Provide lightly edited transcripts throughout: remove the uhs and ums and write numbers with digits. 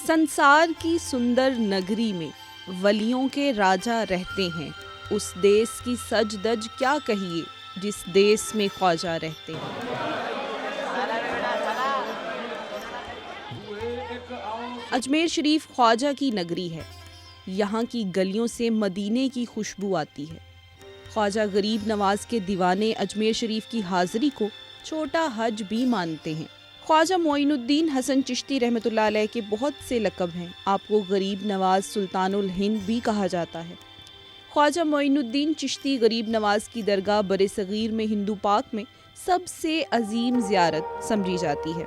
संसार की सुंदर नगरी में वलियों के राजा रहते हैं, उस देश की सज धज क्या कहिए जिस देश में ख्वाजा रहते हैं। अजमेर शरीफ ख्वाजा की नगरी है। यहाँ की गलियों से मदीने की खुशबू आती है। ख्वाजा गरीब नवाज के दीवाने अजमेर शरीफ की हाज़िरी को छोटा हज भी मानते हैं। ख्वाजा मोइनुद्दीन हसन चिश्ती रहमतुल्लाह अलैह के बहुत से लक़ब हैं। आपको गरीब नवाज सुल्तानुल हिंद भी कहा जाता है। ख्वाजा मोइनुद्दीन चिश्ती गरीब नवाज की दरगाह बरे-सग़ीर में हिंदू पाक में सबसे अजीम ज़ियारत समझी जाती है।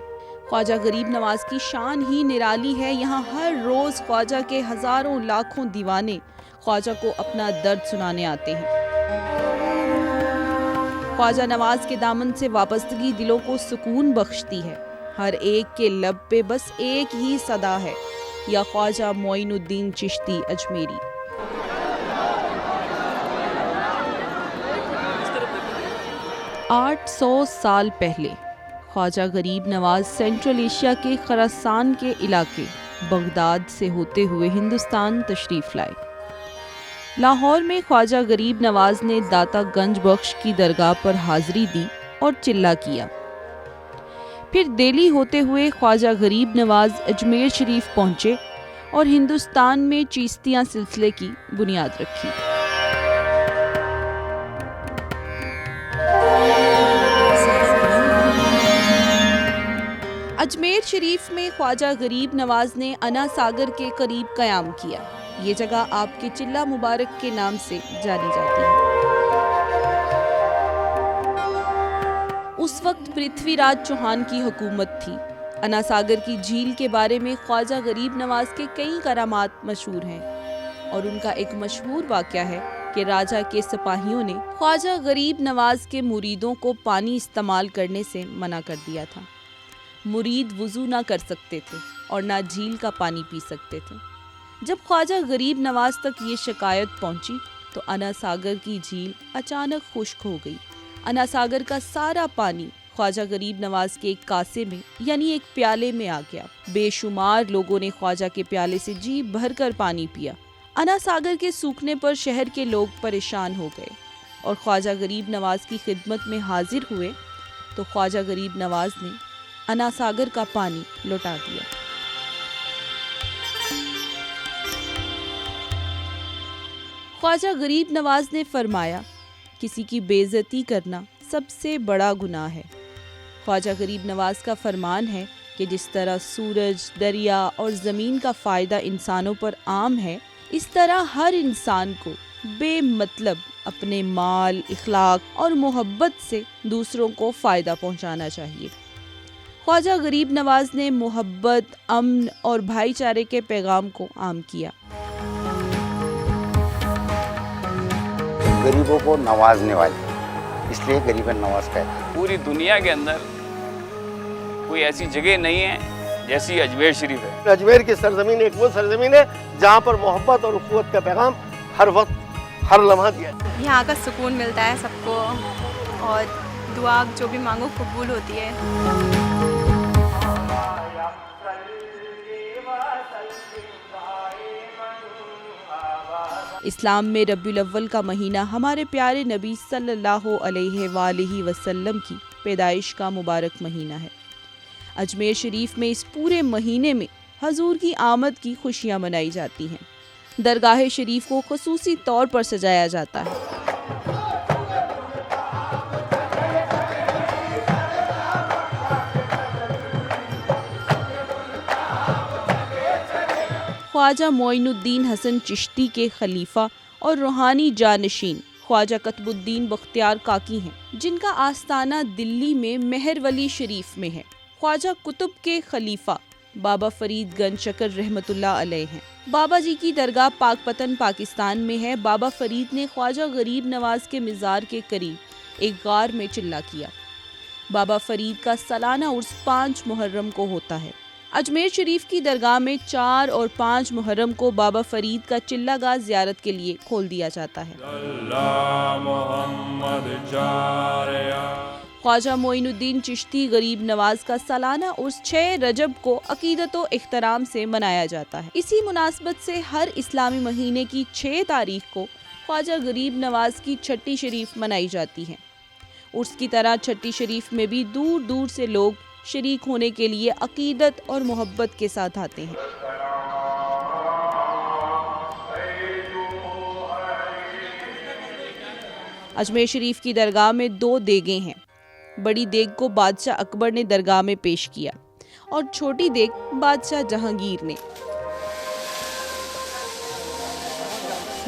ख्वाजा गरीब नवाज की शान ही निराली है। यहाँ हर रोज़ ख्वाजा के हज़ारों लाखों दीवाने ख्वाजा को अपना दर्द सुनाने आते हैं। ख्वाजा नवाज के दामन से वाबस्तगी दिलों को सुकून बख्शती है। हर एक के लब पे बस एक ही सदा है, या ख्वाजा मोइनुद्दीन चिश्ती अजमेरी। आठ 100 साल पहले ख्वाजा गरीब नवाज सेंट्रल एशिया के खरासान के इलाके बगदाद से होते हुए हिंदुस्तान तशरीफ़ लाए। लाहौर में ख्वाजा गरीब नवाज ने दाता गंज बख्श की दरगाह पर हाज़िरी दी और चिल्ला किया। फिर दिल्ली होते हुए ख्वाजा गरीब नवाज अजमेर शरीफ पहुँचे और हिंदुस्तान में चिश्तिया सिलसिले की बुनियाद रखी। अजमेर शरीफ में ख्वाजा गरीब नवाज ने अना सागर के करीब क़याम किया। ये जगह आपके चिल्ला मुबारक के नाम से जानी जाती है। उस वक्त पृथ्वीराज चौहान की हुकूमत थी। अना सागर की झील के बारे में ख्वाजा गरीब नवाज के कई करामात मशहूर हैं और उनका एक मशहूर वाक़या है कि राजा के सिपाहियों ने ख्वाजा गरीब नवाज के मुरीदों को पानी इस्तेमाल करने से मना कर दिया था। मुरीद वुज़ू ना कर सकते थे और ना झील का पानी पी सकते थे। जब ख्वाजा गरीब नवाज तक ये शिकायत पहुंची तो अना सागर की झील अचानक खुश्क हो गई। अना सागर का सारा पानी ख्वाजा गरीब नवाज के एक कासे में यानी एक प्याले में आ गया। बेशुमार लोगों ने ख्वाजा के प्याले से जी भर कर पानी पिया। अना सागर के सूखने पर शहर के लोग परेशान हो गए और ख्वाजा गरीब नवाज की खिदमत में हाजिर हुए तो ख्वाजा गरीब नवाज ने अना सागर का पानी लौटा दिया। ख्वाजा गरीब नवाज ने फरमाया, किसी की बेइज्जती करना सबसे बड़ा गुनाह है। ख्वाजा गरीब नवाज का फरमान है कि जिस तरह सूरज, दरिया और ज़मीन का फ़ायदा इंसानों पर आम है, इस तरह हर इंसान को बेमतलब अपने माल, इखलाक और मोहब्बत से दूसरों को फ़ायदा पहुंचाना चाहिए। ख्वाजा गरीब नवाज ने मोहब्बत, अमन और भाईचारे के पैगाम को आम किया। गरीबों को नवाजने वाले, इसलिए गरीब नवाज कहते हैं। पूरी दुनिया के अंदर कोई ऐसी जगह नहीं है जैसी अजमेर शरीफ है। अजमेर की सरजमीन एक वो सरजमीन है जहाँ पर मोहब्बत और उखुवत का पैगाम हर वक्त हर लम्हा दिया। यहाँ का सुकून मिलता है सबको और दुआ जो भी मांगो कबूल होती है। इस्लाम में रबीउल अव्वल का महीना हमारे प्यारे नबी सल्लल्लाहु अलैहि वसल्लम की पैदाइश का मुबारक महीना है। अजमेर शरीफ में इस पूरे महीने में हजूर की आमद की खुशियाँ मनाई जाती हैं। दरगाह शरीफ को खुसूसी तौर पर सजाया जाता है। ख्वाजा मोइनुद्दीन हसन चिश्ती के खलीफा और रूहानी जानशीन ख्वाजा कुतुबुद्दीन बख्तियार काकी हैं, जिनका आस्थाना दिल्ली में मेहरवली शरीफ में है। ख्वाजा कुतुब के खलीफा बाबा फरीद गंज शकर रहमतुल्लाह अलैह हैं। बाबा जी की दरगाह पाकपतन पाकिस्तान में है। बाबा फरीद ने ख्वाजा गरीब नवाज के मिज़ार के करीब एक गार में चिल्ला किया। बाबा फरीद का सालाना उर्स 5 मुहर्रम को होता है। अजमेर शरीफ की दरगाह में 4 और 5 मुहर्रम को बाबा फरीद का चिल्लागाह ज़ियारत के लिए खोल दिया जाता है। ख्वाजा मोइनुद्दीन चिश्ती गरीब नवाज का सालाना उर्स 6 रजब को अकीदत व इख्तराम से मनाया जाता है। इसी मुनासबत से हर इस्लामी महीने की 6 तारीख को ख्वाजा गरीब नवाज की छठी शरीफ मनाई जाती है। उर्स की तरह छठी शरीफ में भी दूर दूर से लोग शरीक होने के लिए अकीदत और मोहब्बत के साथ आते हैं। अजमेर शरीफ की दरगाह में 2 देगें हैं। बड़ी देग को बादशाह अकबर ने दरगाह में पेश किया और छोटी देग बादशाह जहांगीर ने।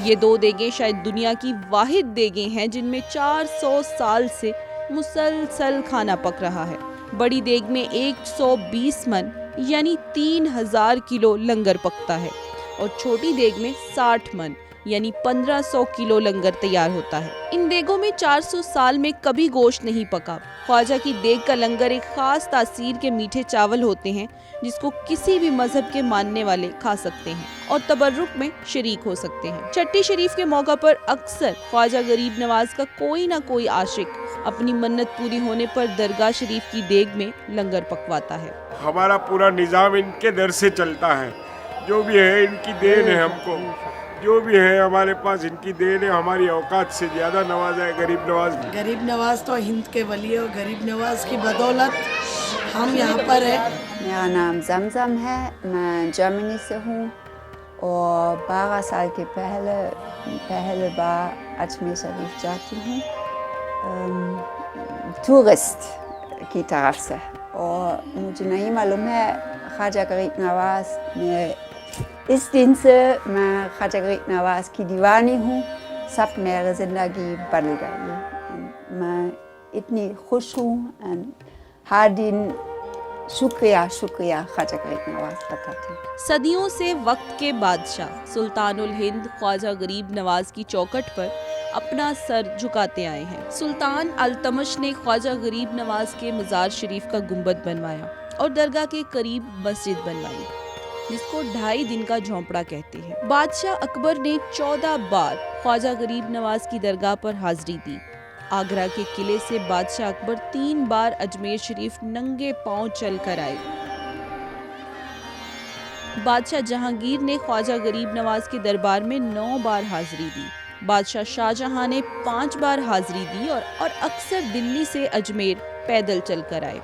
ये 2 देगें शायद दुनिया की वाहिद देगें हैं जिनमें 400 साल से मुसलसल खाना पक रहा है। बड़ी देग में 120 मन यानी 3000 किलो लंगर पकता है और छोटी देग में 60 मन यानी 1500 किलो लंगर तैयार होता है। इन देगों में 400 साल में कभी गोश्त नहीं पका। ख्वाजा की देग का लंगर एक खास तासीर के मीठे चावल होते हैं जिसको किसी भी मजहब के मानने वाले खा सकते हैं और तबर्रुक में शरीक हो सकते हैं। छठी शरीफ के मौका पर अक्सर ख्वाजा गरीब नवाज का कोई ना कोई आशिक अपनी मन्नत पूरी होने पर दरगाह शरीफ की देग में लंगर पकवाता है। हमारा पूरा निज़ाम इनके दर से चलता है। जो भी है इनकी देन है, हमको जो भी है हमारे पास इनकी देन है। हमारी औकात से ज़्यादा नवाजा है गरीब नवाज। गरीब नवाज तो हिंद के वली और गरीब नवाज की बदौलत हम यहाँ पर हैं। मेरा नाम जमजम है, मैं जर्मनी से हूँ और 12 साल के पहले बार अजमेर शरीफ जाती हूँ टूरिस्ट की तरफ से। और मुझे नहीं मालूम है ख्वाजा गरीब नवाज में इस दिन से मैं ख्वाजा गरीब नवाज की दीवानी हूँ। सब मेरी ज़िंदगी बदल गई। मैं इतनी खुश हूँ। हर दिन शुक्रिया ख्वाजा गरीब नवाज बताती हूँ। सदियों से वक्त के बादशाह सुल्तानुल हिंद ख्वाजा गरीब नवाज की चौखट पर अपना सर झुकाते आए हैं। सुल्तान अल्तमश ने ख्वाजा गरीब नवाज के मज़ार शरीफ का गुंबद बनवाया और दरगाह के करीब मस्जिद बनवाई जिसको 2.5 दिन का झोंपड़ा कहते हैं। बादशाह अकबर ने 14 बार ख्वाजा गरीब नवाज की दरगाह पर हाजिरी दी। आगरा के किले से बादशाह अकबर 3 बार अजमेर शरीफ नंगे पांव चल कर आए। बादशाह जहांगीर ने ख्वाजा गरीब नवाज के दरबार में 9 बार हाजिरी दी। बादशाह शाहजहां ने 5 बार हाजिरी दी और अक्सर दिल्ली से अजमेर पैदल चल कर आए।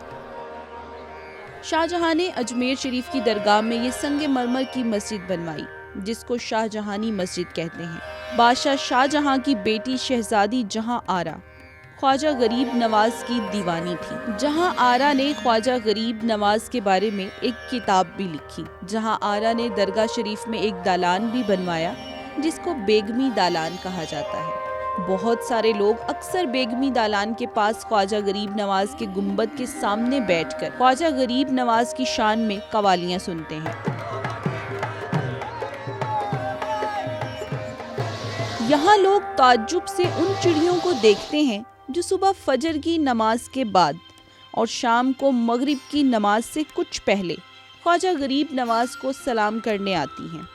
शाहजहां ने अजमेर शरीफ की दरगाह में ये संगे मरमर की मस्जिद बनवाई जिसको शाहजहानी मस्जिद कहते हैं। बादशाह शाहजहां की बेटी शहजादी जहां आरा ख्वाजा गरीब नवाज की दीवानी थी। जहां आरा ने ख्वाजा गरीब नवाज के बारे में एक किताब भी लिखी। जहां आरा ने दरगाह शरीफ में एक दालान भी बनवाया जिसको बेगमी दालान कहा जाता है। बहुत सारे लोग अक्सर बेगमी दालान के पास ख्वाजा गरीब नवाज के गुंबद के सामने बैठकर ख्वाजा गरीब नवाज की शान में कवालियां सुनते हैं। यहाँ लोग ताज्जुब से उन चिड़ियों को देखते हैं जो सुबह फजर की नमाज के बाद और शाम को मगरिब की नमाज से कुछ पहले ख्वाजा गरीब नवाज को सलाम करने आती हैं।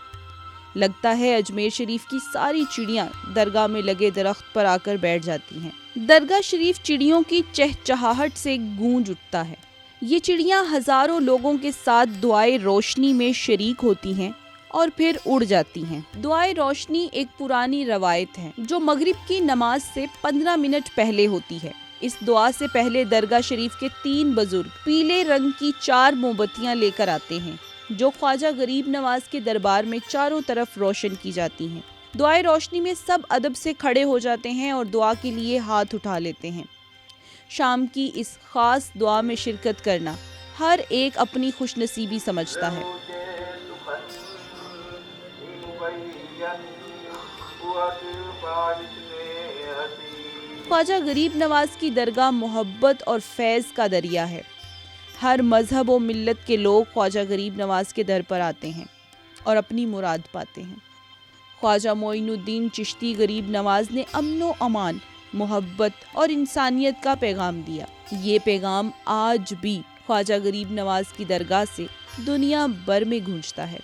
लगता है अजमेर शरीफ की सारी चिड़ियां दरगाह में लगे दरख्त पर आकर बैठ जाती हैं। दरगाह शरीफ चिड़ियों की चहचहाहट से गूंज उठता है। ये चिड़ियां हजारों लोगों के साथ दुआए रोशनी में शरीक होती हैं और फिर उड़ जाती हैं। दुआए रोशनी एक पुरानी रवायत है जो मगरिब की नमाज से 15 मिनट पहले होती है। इस दुआ से पहले दरगाह शरीफ के 3 बुजुर्ग पीले रंग की 4 मोमबत्तियां लेकर आते हैं जो ख्वाजा गरीब नवाज के दरबार में चारों तरफ रोशन की जाती हैं। दुआए रोशनी में सब अदब से खड़े हो जाते हैं और दुआ के लिए हाथ उठा लेते हैं। शाम की इस खास दुआ में शिरकत करना हर एक अपनी खुशनसीबी समझता है। ख्वाजा गरीब नवाज की दरगाह मोहब्बत और फैज़ का दरिया है। हर मजहब और मिल्लत के लोग ख्वाजा गरीब नवाज के दर पर आते हैं और अपनी मुराद पाते हैं। ख्वाजा मोइनुद्दीन चिश्ती गरीब नवाज ने अमन व अमान, मोहब्बत और इंसानियत का पैगाम दिया। ये पैगाम आज भी ख्वाजा गरीब नवाज की दरगाह से दुनिया भर में गूंजता है।